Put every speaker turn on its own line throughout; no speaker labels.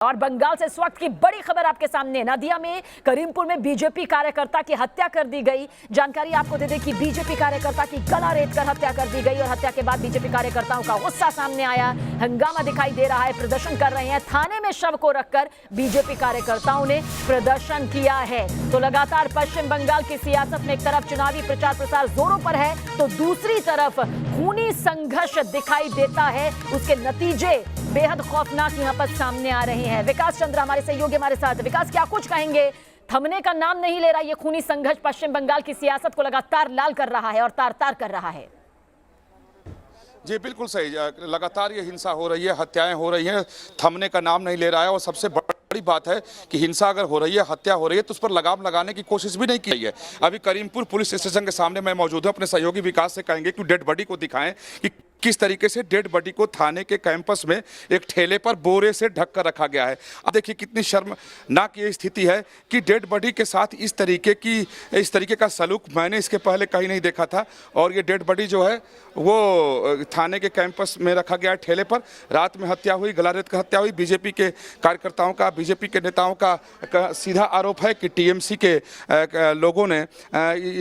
और बंगाल से इस वक्त की बड़ी खबर आपके सामने। नदिया में करीमपुर में बीजेपी कार्यकर्ता की हत्या कर दी गई। जानकारी आपको दे दें कि बीजेपी कार्यकर्ता की गला रेत कर हत्या कर दी गई और हत्या के बाद बीजेपी कार्यकर्ताओं का गुस्सा सामने आया। हंगामा दिखाई दे रहा है, प्रदर्शन कर रहे हैं। थाने में शव को रखकर बीजेपी कार्यकर्ताओं ने प्रदर्शन किया है। तो लगातार पश्चिम बंगाल की सियासत में एक तरफ चुनावी प्रचार प्रसार जोरों पर है तो दूसरी तरफ खूनी संघर्ष दिखाई देता है। उसके नतीजे बेहद खौफनाक यहां पर सामने आ रहे हैं। विकास चंद्र हमारे सहयोगी हमारे साथ। विकास, क्या कुछ कहेंगे? थमने का नाम नहीं ले रहा ये खूनी संघर्ष पश्चिम बंगाल की सियासत को लगातार लाल कर रहा है और तार तार कर रहा है।
जी बिल्कुल सही, लगातार ये हिंसा हो रही है, हत्याएं हो रही हैं, थमने का नाम नहीं ले रहा है। और सबसे बड़ी बात है कि हिंसा अगर हो रही है, हत्या हो रही है तो उस पर लगाम लगाने की कोशिश भी नहीं की गई है। अभी करीमपुर पुलिस स्टेशन के सामने मैं मौजूद हूं। अपने सहयोगी विकास से कहेंगे कि डेड बॉडी को दिखाएं कि किस तरीके से डेड बॉडी को थाने के कैंपस में एक ठेले पर बोरे से ढक कर रखा गया है। अब देखिए कितनी शर्मनाक ये स्थिति है कि डेड बॉडी के साथ इस तरीके का सलूक मैंने इसके पहले कहीं नहीं देखा था। और ये डेड बॉडी जो है वो थाने के कैंपस में रखा गया है ठेले पर। रात में हत्या हुई, गलारेत का हत्या हुई। बीजेपी के कार्यकर्ताओं का, बीजेपी के नेताओं का सीधा आरोप है कि टीएमसी के लोगों ने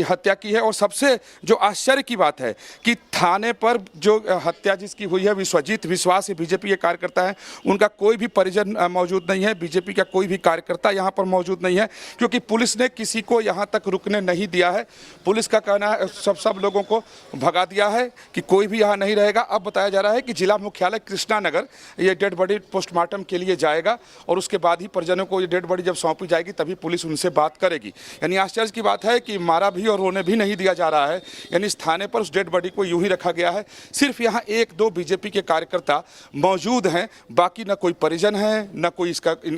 हत्या की है। और सबसे जो आश्चर्य की बात है कि थाने पर जो हत्या जिसकी हुई है, विश्वजीत विश्वास, बीजेपी के कार्यकर्ता है, उनका कोई भी परिजन मौजूद नहीं है। बीजेपी का कोई भी कार्यकर्ता यहाँ पर मौजूद नहीं है क्योंकि पुलिस ने किसी को यहाँ तक रुकने नहीं दिया है। पुलिस का कहना है सब लोगों को भगा दिया है कि कोई भी यहाँ नहीं रहेगा। अब बताया जा रहा है कि जिला मुख्यालय कृष्णानगर ये डेड बॉडी पोस्टमार्टम के लिए जाएगा और उसके बाद ही परिजनों को ये डेड बॉडी जब सौंपी जाएगी तभी पुलिस उनसे बात करेगी। यानी आश्चर्य की बात है कि मारा भी और रोने भी नहीं दिया जा रहा है। यानी इस थाने पर उस डेड बॉडी को यूं ही रखा गया है। सिर्फ यहाँ एक दो बीजेपी के कार्यकर्ता मौजूद हैं, बाकी न कोई परिजन है न कोई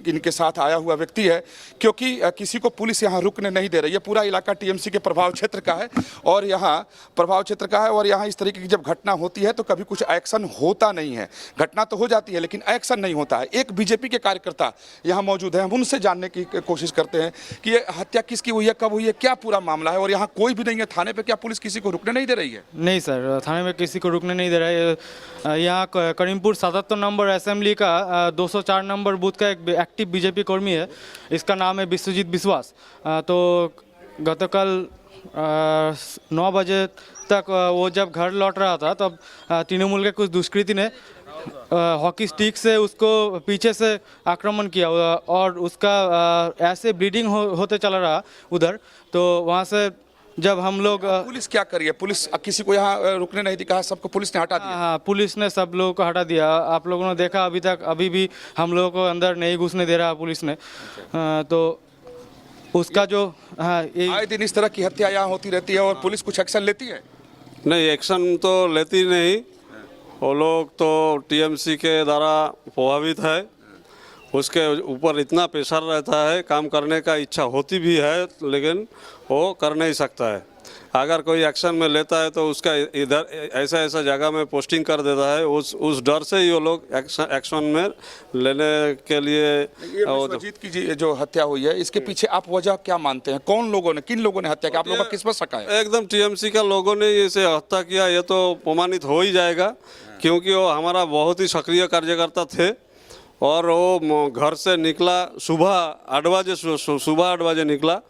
इनके साथ आया हुआ व्यक्ति है क्योंकि किसी को पुलिस यहाँ रुकने नहीं दे रही है। पूरा इलाका टीएमसी के प्रभाव क्षेत्र का है और यहाँ इस तरीके की जब घटना होती है तो कभी कुछ एक्शन होता नहीं है। घटना तो हो जाती है लेकिन एक्शन नहीं होता है। एक बीजेपी के कार्यकर्ता यहाँ मौजूद है, हम उनसे जानने की कोशिश करते हैं कि ये हत्या किसकी हुई है, कब हुई है, क्या पूरा मामला है। और यहाँ कोई भी नहीं है थाने पे, क्या पुलिस किसी को रुकने नहीं दे रही है?
नहीं सर, थाने में किसी को रुकने नहीं दे रहा है। यहाँ करीमपुर 77 नंबर असेंबली का 204 नंबर बूथ का एक एक्टिव बीजेपी कर्मी है, इसका नाम है विश्वजीत विश्वास। तो गतकाल 9 बजे तक वो जब घर लौट रहा था तब तृणमूल के कुछ दुष्कृति ने हॉकी स्टिक से उसको पीछे से आक्रमण किया और उसका ऐसे ब्लीडिंग होते चला रहा उधर। तो वहाँ से जब हम लोग
पुलिस क्या करिए, पुलिस किसी को यहाँ रुकने नहीं दी, कहा सबको पुलिस ने हटा दिया।
हाँ, पुलिस ने सब लोगों को हटा दिया। आप लोगों ने देखा अभी भी हम लोगों को अंदर नहीं घुसने दे रहा पुलिस ने। तो उसका जो
आए दिन इस तरह की हत्या यहाँ होती रहती है और पुलिस कुछ एक्शन लेती है?
नहीं, एक्शन तो लेती नहीं। वो लोग तो टीएमसी के द्वारा प्रभावित है, उसके ऊपर इतना प्रेशर रहता है, काम करने का इच्छा होती भी है लेकिन वो कर नहीं सकता है। अगर कोई एक्शन में लेता है तो उसका इधर ऐसा जगह में पोस्टिंग कर देता है। उस डर से ये लोग एक्शन में लेने के लिए।
विश्वजीत की जो हत्या हुई है इसके पीछे आप वजह क्या मानते हैं? कौन लोगों ने, किन लोगों ने हत्या की? आप लोगों का किस पर शक है?
एकदम टीएमसी का लोगों ने इसे हत्या किया, ये तो प्रमाणित हो ही जाएगा क्योंकि वो हमारा बहुत ही सक्रिय कार्यकर्ता थे। और वो घर से निकला सुबह 8 बजे निकला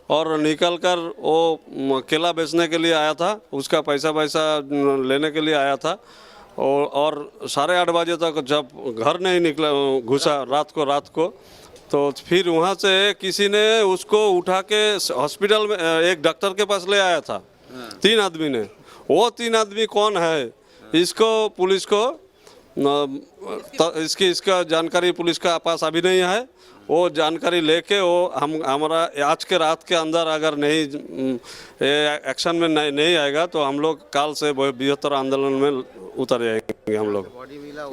और निकलकर वो केला बेचने के लिए आया था, उसका पैसा लेने के लिए आया था। और 8:30 बजे तक जब घर नहीं निकला, घुसा रात को तो फिर वहाँ से किसी ने उसको उठा के हॉस्पिटल में एक डॉक्टर के पास ले आया था। 3 आदमी ने, वो 3 आदमी कौन है इसको पुलिस को इसका जानकारी पुलिस का पास अभी नहीं है। वो जानकारी लेके वो हमारा आज के रात के अंदर अगर नहीं एक्शन में नहीं आएगा तो हम लोग काल से बृहत्तर आंदोलन में उतर जाएंगे हम लोग।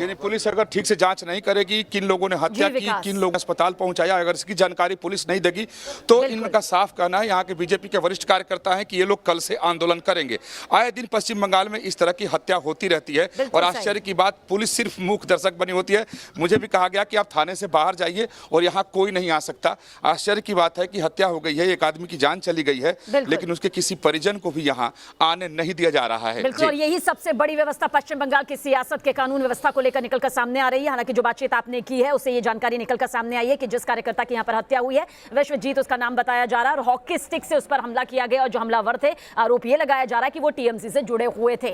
यानी पुलिस अगर ठीक से जांच नहीं करेगी किन लोगों ने हत्या की, किन लोगों ने अस्पताल पहुंचाया, अगर इसकी जानकारी पुलिस नहीं देगी तो इनका साफ कहना है, यहाँ के बीजेपी के वरिष्ठ कार्यकर्ता हैं कि ये लोग कल से आंदोलन करेंगे। आए दिन पश्चिम बंगाल में इस तरह की हत्या होती रहती है और आश्चर्य की बात, पुलिस सिर्फ मूक दर्शक बनी होती है। मुझे भी कहा गया कि आप थाने से बाहर जाइए और यहाँ कोई नहीं आ सकता। आश्चर्य की बात है कि हत्या हो गई है, एक आदमी की जान चली गई है लेकिन उसके किसी परिजन को भी यहाँ आने नहीं दिया जा रहा है।
बिल्कुल, और यही सबसे बड़ी व्यवस्था पश्चिम बंगाल की सियासत रियासत के कानून व्यवस्था को लेकर निकलकर सामने आ रही है। हालांकि जो बातचीत आपने की है उससे ये जानकारी निकलकर सामने आई है कि जिस कार्यकर्ता की यहाँ पर हत्या हुई है, विश्वजीत उसका नाम बताया जा रहा है, और हॉकी स्टिक से उस पर हमला किया गया और जो हमलावर थे, आरोप ये लगाया जा रहा है कि वो टीएमसी से जुड़े हुए थे।